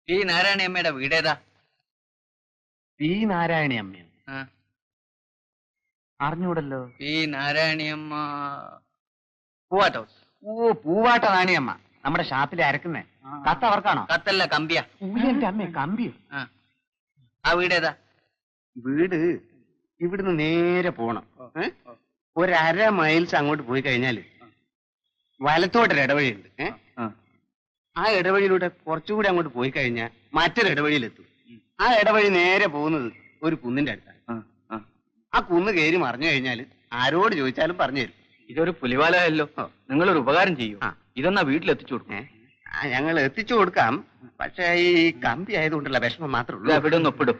P നാരായണിയമ്മയുടെ വീടേതാ? P നാരായണിയമ്മയോ? അറിഞ്ഞൂടല്ലോ. P Narayaniamma Poovatt house. ഓ, പൂവാട്ട നാണിയമ്മ, നമ്മുടെ ഷാപ്പിൽ അരക്കുന്നേ. കത്ത് അവർക്കാണോ? കത്തല്ല, കമ്പിയാ. എന്റെ അമ്മേ, കമ്പിയോ? ആ വീടേതാ? വീട് ഇവിടുന്ന് നേരെ പോണം. 1.5 മൈൽസ് അങ്ങോട്ട് പോയി കഴിഞ്ഞാല് വലത്തോട്ടൊരു ഇടവഴിയുണ്ട്. ആ ഇടവഴിയിലൂടെ കുറച്ചുകൂടി അങ്ങോട്ട് പോയി കഴിഞ്ഞാൽ മറ്റൊരു ഇടവഴിയിലെത്തും. ആ ഇടവഴി നേരെ പോകുന്നത് ഒരു കുന്നിന്റെ അടുത്താണ്. ആ കുന്ന് കയറി മറിഞ്ഞു കഴിഞ്ഞാല് ആരോട് ചോദിച്ചാലും പറഞ്ഞു തരും. ഇതൊരു പുലിവാലയല്ലോ. നിങ്ങളൊരു ഉപകാരം ചെയ്യൂ, ഇതൊന്നാ വീട്ടിലെത്തിച്ചു കൊടുക്കേ. ഞങ്ങൾ എത്തിച്ചു കൊടുക്കാം. പക്ഷെ ഈ കമ്പി ആയതുകൊണ്ടുള്ള വിഷമം മാത്രമേ ഉള്ളൂ. ഇവിടെ ഒന്ന് ഒപ്പിടും.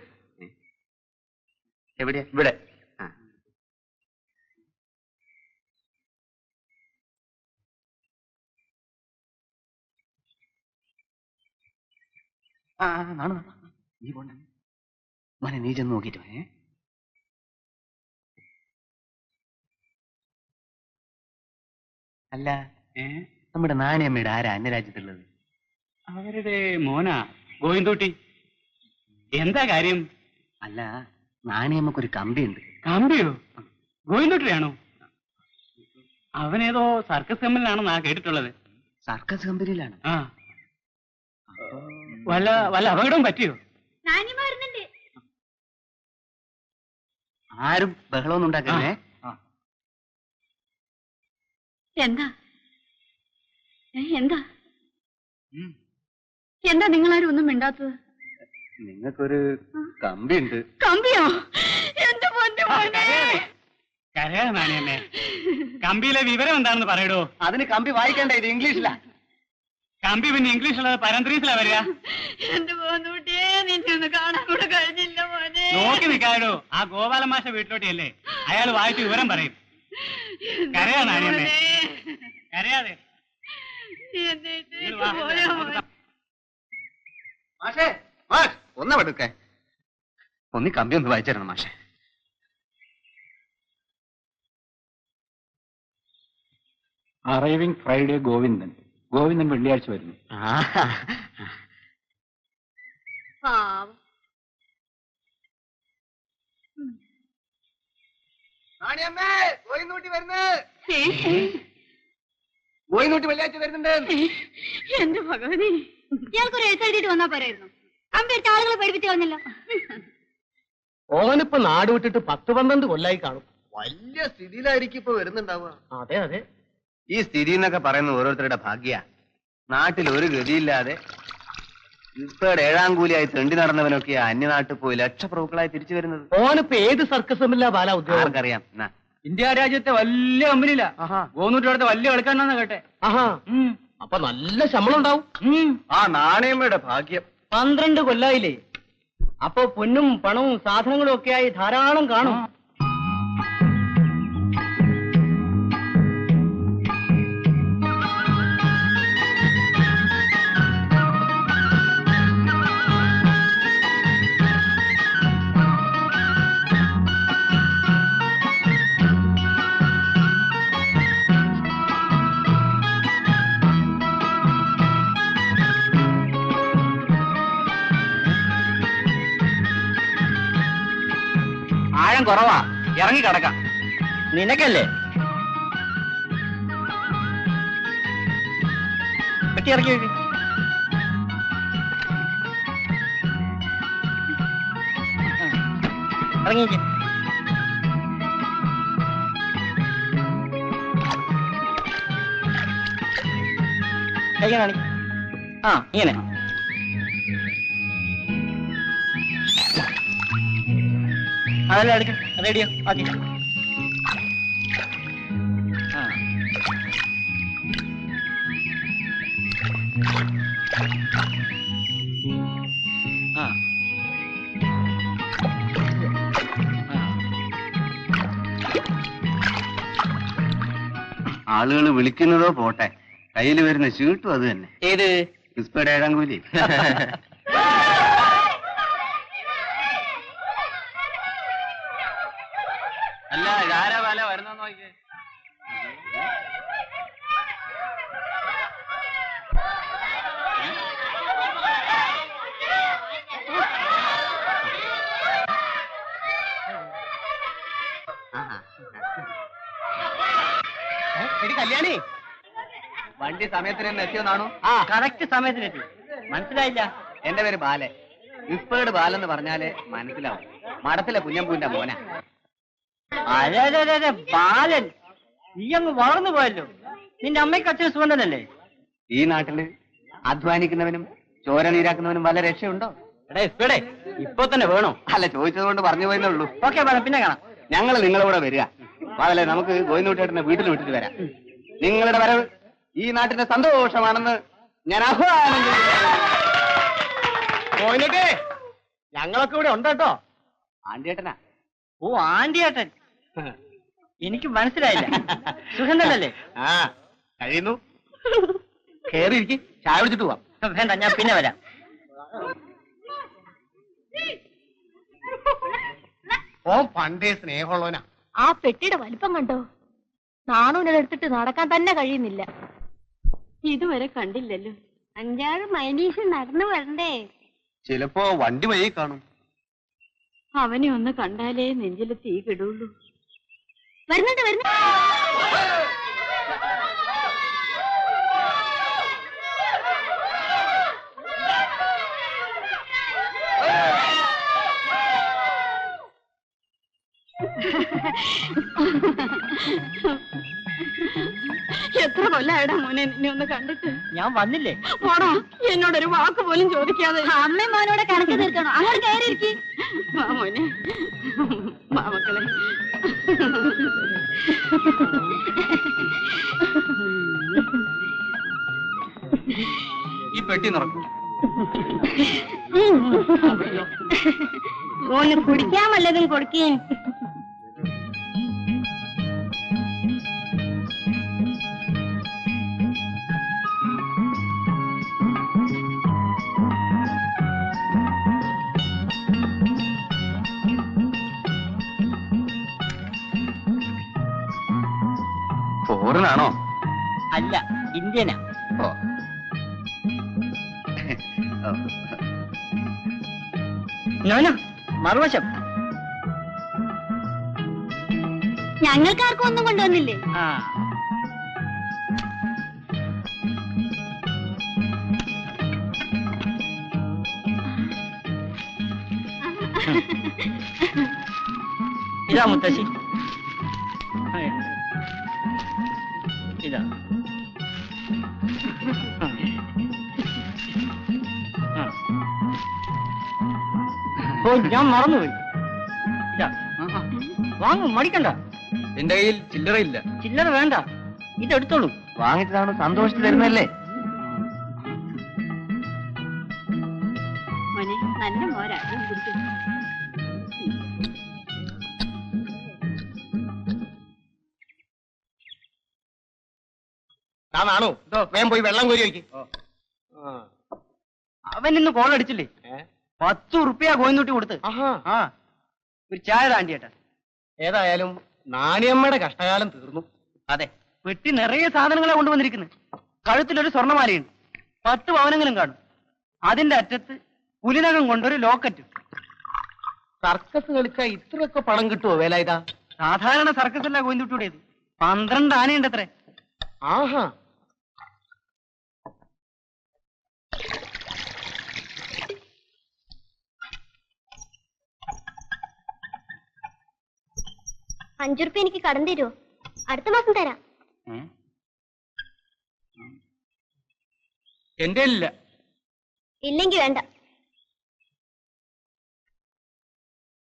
എവിടെയാ? ഇവിടെ. നീ പോണ്ട മോനെ, നീ ചെന്ന് നോക്കിട്ട്. അല്ല, നമ്മുടെ നാണിയമ്മയുടെ ആരാ അന്യരാജ്യത്തുള്ളത്? അവരുടെ മോനാ ഗോവിന്ദൂട്ടി. എന്താ കാര്യം? അല്ല, നാണിയമ്മക്കൊരു കമ്പിയുണ്ട്. കമ്പിയോ? ഗോവിന്ദൂട്ടിയാണോ? അവനേതോ സർക്കസ് കമ്പനിയിലാണെന്നാ കേട്ടിട്ടുള്ളത്. സർക്കസ് കമ്പനിയിലാണ്? വല്ല അപകടവും പറ്റിയോ? ആരും ബഹളമൊന്നും ഉണ്ടാക്കല്ലേ. എന്താ എന്താ എന്താ നിങ്ങളാരും ഒന്നും മിണ്ടാത്തത്? നിങ്ങൾക്കൊരു കമ്പിയുണ്ട്. കമ്പിയോ? എന്റെ പൊന്നു മോനെ. കരയാ നാണിയമ്മേ, കമ്പിയിലെ വിവരം എന്താണെന്ന് പറയടോ. അതിന് കമ്പി വായിക്കണ്ട, ഇത് ഇംഗ്ലീഷിലാ. കമ്പി പിന്നെ ഇംഗ്ലീഷുള്ളത് പരന്ത്രീസിലാ വരിക. എന്റെ പോന്നൂട്ടിയെ നിന്നെ ഒന്ന് കാണാൻ കൂടെ കഴിഞ്ഞില്ല മോനെ. നോക്കി നിൽക്കാടോ, ആ ഗോപാലൻ മാഷ വീട്ടിലോട്ടിയല്ലേ, അയാൾ വായിച്ച് വിവരം പറയും. കരയാ നാണിയമ്മേ, കരയാതെ. മാഷേ, ഒന്ന് വെടുക്കേ, ഒന്ന് കമ്പി ഒന്ന് വായിച്ചു തരണം മാഷേ. Arriving Friday Govindan. ഗോവിന്ദൻ വെള്ളിയാഴ്ച വരുന്നു. ഗോവിന്ദൂട്ടി വെള്ളിയാഴ്ച വരുന്നുണ്ട്. എന്റെ ഭഗവതി, ഇയാൾക്കൊരു എഴുത്തെഴുതിയിട്ട് വന്നാ പോരായിരുന്നു. കമ്പെടുത്ത ആളുകളെ പഠിപ്പിച്ചു വന്നല്ലോ. ഓനിപ്പോ നാട് വിട്ടിട്ട് 10-12 കൊല്ലായി കാണും. വലിയ സ്ഥിതിയിലായിരിക്കും ഇപ്പൊ വരുന്നുണ്ടാവുക. അതെ അതെ. ഈ സ്ഥിതി എന്നൊക്കെ പറയുന്ന ഓരോരുത്തരുടെ ഭാഗ്യ. നാട്ടിൽ ഒരു ഗതിയില്ലാതെ ഇപ്പൊ 7-ാം കൂലിയായി തെണ്ടി നടന്നവനൊക്കെ അന്യനാട്ടിൽ പോയി ലക്ഷപ്രഭുക്കളായി തിരിച്ചു വരുന്നത്. ഓനിപ്പോ ഏത് സർക്കസ് കമ്പനിയിലാ ബാല ഉദ്യോഗം? ആർക്കറിയാം. ഇന്ത്യ രാജ്യത്തെ വലിയ കമ്പനിയില്ല, ഗോവിന്ദൂട്ടിയുടെ വലിയ കളിക്കാരനാന്ന് കേട്ടെ. അപ്പൊ നല്ല ശമ്പളം ഉണ്ടാവും. ആ നാണയമ്മയുടെ ഭാഗ്യം. 12 കൊല്ലായില്ലേ, അപ്പൊ പൊന്നും പണവും സാധനങ്ങളും ഒക്കെയായി ധാരാളം കാണും. ആഴം കുറവാ, ഇറങ്ങി കിടക്കാം. നിനക്കല്ലേ പറ്റി ഇറക്കി വെക്ക്. ഇറങ്ങിക്ക്. കൈ കാണി. ഇങ്ങനെ അതെല്ലാം എടുക്കും. റേഡിയോ ആക്കി. ആളുകൾ വിളിക്കുന്നതോ പോട്ടെ, കയ്യിൽ വരുന്ന ചീട്ടും അത് തന്നെ. ഏത്? ക്രിസ്പയുടെ 7-ാം കൂലി. അല്ല, ഇതാരാ വല വരുന്ന നോക്കിയേ. കല്യാണി വണ്ടി സമയത്തിന് തന്നെ എത്തിയെന്നാണോ? ആ കറക്റ്റ് സമയത്തിനെത്തി. മനസ്സിലായില്ല? എന്റെ പേര് ബാലൻ. ഇപ്പേട് ബാലെന്ന് പറഞ്ഞാല് മനസ്സിലാവും. മഠത്തിലെ കുഞ്ഞമ്പൂന്റെ മോന. അതെ ബാലൻ, നീ അങ്ങ് വളർന്നു പോയല്ലോ. നിന്റെ അമ്മയ്ക്ക് അച്ഛൻ സുഖണ്ടല്ലേ? ഈ നാട്ടില് അധ്വാനിക്കുന്നവനും ചോര നീരാക്കുന്നവനും വല്ല രക്ഷയുണ്ടോ? എടേ ഇപ്പടെ ഇപ്പൊ തന്നെ വേണോ? അല്ല, ചോദിച്ചത് കൊണ്ട് പറഞ്ഞു പോയെന്നേ ഉള്ളൂ. ഓക്കെ ബാലൻ, പിന്നെ കാണാം. ഞങ്ങൾ നിങ്ങളുടെ കൂടെ വരിക. ബാലേ, നമുക്ക് ഗോവിന്ദൂട്ടേട്ടനെ വീട്ടിൽ വിട്ടിട്ട് വരാം. നിങ്ങളുടെ വരവ് ഈ നാട്ടിന്റെ സന്തോഷമാണെന്ന് ഞാൻ ആഹ്വാനം പോയിട്ടേ ഞങ്ങളൊക്കെ ഇവിടെ ഉണ്ട് കേട്ടോ. ആണ്ടിയേട്ടനാ? ഓ ആണ്ടിയേട്ടൻ, എനിക്ക് മനസ്സിലായില്ല. സുഖം തന്നെയല്ലേ? ആ കഴിയുന്നു. കേറിയിരിക്കും, ചായ കുടിച്ചിട്ട് പോവാം. വേണ്ട, ഞാൻ പിന്നെ വരാം. ഓ പണ്ടേ സ്നേഹമുള്ളവനാ. ആ പെട്ടിയുടെ വലിപ്പം കണ്ടോ? നാണൂനെടുത്തിട്ട് നടക്കാൻ തന്നെ കഴിയുന്നില്ല. ഇതുവരെ കണ്ടില്ലല്ലോ. 5-6 മൈലീസ് നടന്നു വരണ്ടേ? ചിലപ്പോ വണ്ടി വഴി കാണും. അവനെ ഒന്ന് കണ്ടാലേ നെഞ്ചില് തീ കിടുള്ളൂ. വരുന്നുണ്ട് വരുന്നു. എത്ര കൊല്ലായിടാ മോനെ നിന്നെ ഒന്ന് കണ്ടിട്ട്. ഞാൻ വന്നില്ലേ? പോടാ, എന്നോടൊരു വാക്ക് പോലും ചോദിക്കാതെ. അമ്മയും മോനോടെ കണക്ക് തീർക്കണോ? അങ്ങോട്ട് കയറിയിരിക്കി. വാ മോനെ, വാ മക്കളെ. ഈ പെട്ടി നിറക്കും. മോന് കുടിക്കാൻ വല്ലതും കൊടുക്കേ. ഫോറിനാണോ? അല്ല, ഇന്ത്യനാ. ഓ, നോന മറുവശം. ഞങ്ങൾക്കാർക്കും ഒന്നും കൊണ്ടുവന്നില്ലേ? ആ ഇതാ മുത്തശ്ശി. ഇതാ. ഓ ഞാൻ മറന്നുപോയി. ഇതാ വാങ്ങും, മടിക്കണ്ട. എന്റെ കയ്യിൽ ചില്ലറയില്ല. ചില്ലറ വേണ്ട, ഇതെടുത്തോളൂ. വാങ്ങിച്ചതാണ് സന്തോഷത്തിൽ തരുന്നല്ലേ. മോനെ നല്ല മോരാ. താണോ വേഗം പോയി വെള്ളം കോരി വയ്ക്കും. അവൻ ഇന്ന് കോളടിച്ചില്ലേ? 10 ഉറുപ്പിക കോയിന്നൂട്ടി കൊടുത്ത്. ആ ഒരു ചായ താണ്ടിയേട്ടാ. ഏതായാലും നാണിയമ്മയുടെ കഷ്ടകാലം തീർന്നു. അതെ, പെട്ടി നിറയെ സാധനങ്ങളെ കൊണ്ടുവന്നിരിക്കുന്നത്. കഴുത്തിലൊരു സ്വർണ്ണമാലയുണ്ട്. 10 പവനെങ്കിലും കാണും. അതിന്റെ അറ്റത്ത് പുലിനകം കൊണ്ടൊരു ലോക്കറ്റ്. സർക്കസ് കളിച്ചാൽ ഇത്രയൊക്കെ പണം കിട്ടുമോ വേലായുധ? സാധാരണ സർക്കസ് അല്ല കോയിന്നൂട്ടിയുടേത്. 12 ആനയുണ്ട് അത്രേ. ആഹാ. ₹5 എനിക്ക് കടം തരുമോ? അടുത്ത മാസം തരാം. എന്റെ ഇല്ല. ഇല്ലെങ്കി വേണ്ട.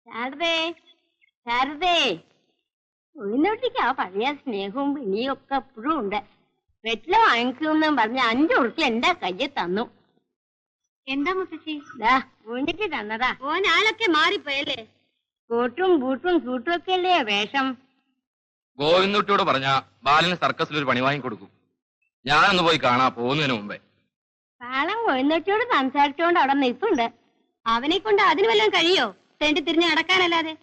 ശാരദേ, ശാരദേ, ഉഴുന്നോട്ടിക്ക് ആ പഴയ സ്നേഹവും പിണിയും ഒക്കെ എപ്പോഴും ഉണ്ട്. വെറ്റില വാങ്ങിക്കുമെന്നും പറഞ്ഞ് 5 ഉറുപ്പിക എന്റെ കയ്യിൽ തന്നു. എന്താ മുത്തശ്ശി? ഊഞ്ഞിട്ട് തന്നതാ. ഓനാളൊക്കെ മാറിപ്പോയല്ലേ. കോട്ടും ബൂട്ടും സൂട്ടും ഒക്കെ അല്ലേ വേഷം. ഗോവിന്ദുട്ടിയോട് പറഞ്ഞ ബാലന് സർക്കസിൽ ഒരു പണി വാങ്ങി കൊടുക്കും. ഞാനൊന്ന് പോയി കാണാ പോകുന്നതിന് മുമ്പേ. കാളം കോഴിനോട്ടിയോട് സംസാരിച്ചോണ്ട് അവിടെ നിൽപ്പുണ്ട്. അവനെ കൊണ്ട് അതിന് വല്ലതും കഴിയോ? തെണ്ടി തിരിഞ്ഞ് നടക്കാനല്ലാതെ.